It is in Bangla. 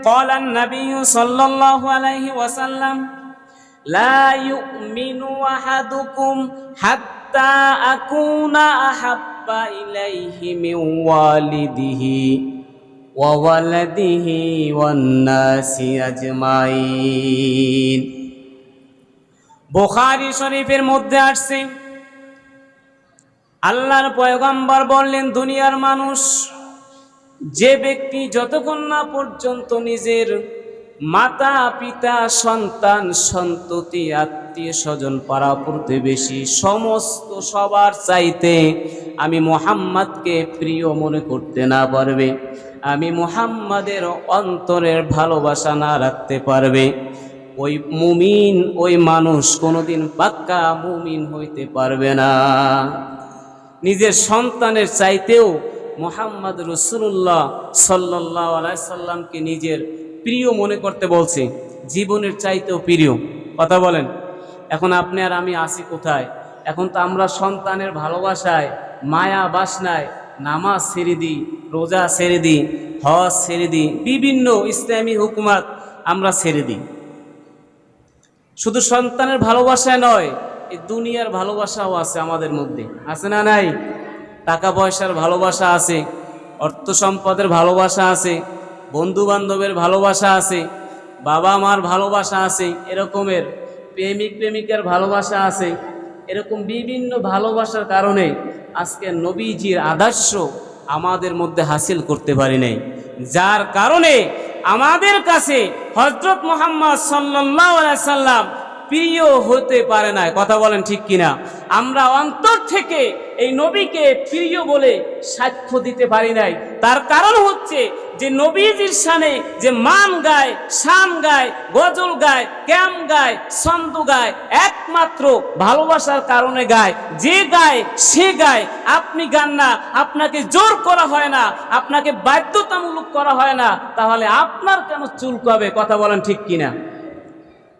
قال النبي صلى الله عليه وسلم لا يؤمن أحدكم حتى أكون أحب إليه من والده وولده والناس أجمعين। বুখারী শরীফের মধ্যে আসছে আল্লাহর পয়গম্বর বললেন, দুনিয়ার মানুষ যে ব্যক্তি যতক্ষণ না পর্যন্ত নিজের মাতা পিতা সন্তান সন্ততি আত্মীয় স্বজন পাড়া প্রতিবেশী সমস্ত সবার চাইতে আমি মুহাম্মদকে প্রিয় মনে করতে না পারবে, আমি মুহাম্মাদের অন্তরের ভালোবাসা না রাখতে পারবে, ওই মুমিন ওই মানুষ কোনোদিন পাক্কা মুমিন হইতে পারবে না। নিজের সন্তানের চাইতেও মুহাম্মদ রাসূলুল্লাহ সাল্লাল্লাহু আলাইহি সাল্লামকে নিজের প্রিয় মনে করতে বলছে, জীবনের চাইতেও প্রিয়। কথা বলেন, এখন আপনি আর আমি আছি কোথায়? এখন তো আমরা সন্তানের ভালোবাসায় মায়া বাসনায় নামাজ ছেড়ে দিই, রোজা ছেড়ে দিই, হজ ছেড়ে দিই, বিভিন্ন ইসলামী হুকুমাত আমরা ছেড়ে দিই। শুধু সন্তানের ভালোবাসায় নয়, এই দুনিয়ার ভালোবাসাও আছে আমাদের মধ্যে, আছে না নাই? টাকা পয়সার ভালোবাসা আছে, অর্থ সম্পদের ভালোবাসা আছে, বন্ধু বান্ধবের ভালোবাসা আছে, বাবা মার ভালোবাসা আছে, এরকমের প্রেমিক প্রেমিকার ভালোবাসা আছে। এরকম বিভিন্ন ভালোবাসার কারণে আজকে নবীজির আদর্শ আমাদের মধ্যে হাসিল করতে পারি নাই, যার কারণে আমাদের কাছে হযরত মুহাম্মদ সাল্লাল্লাহু আলাইহি সাল্লাম প্রিয় হতে পারে না। কথা বলেন ঠিক কিনা? আমরা অন্তর থেকে এই নবীকে প্রিয় বলে সাক্ষ্য দিতে পারি নাই। তার কারণ হচ্ছে যে নবীজির শানে যে মান গায়, শান গায়, গজল গায়, ক্যাম গায়, ছন্দ গায়, একমাত্র ভালোবাসার কারণে গায়। যে গায় সে গায়, আপনি গান না, আপনাকে জোর করা হয় না, আপনাকে বাধ্যতামূলক করা হয় না, তাহলে আপনার কেন চুলকাবে? কথা বলেন ঠিক কিনা?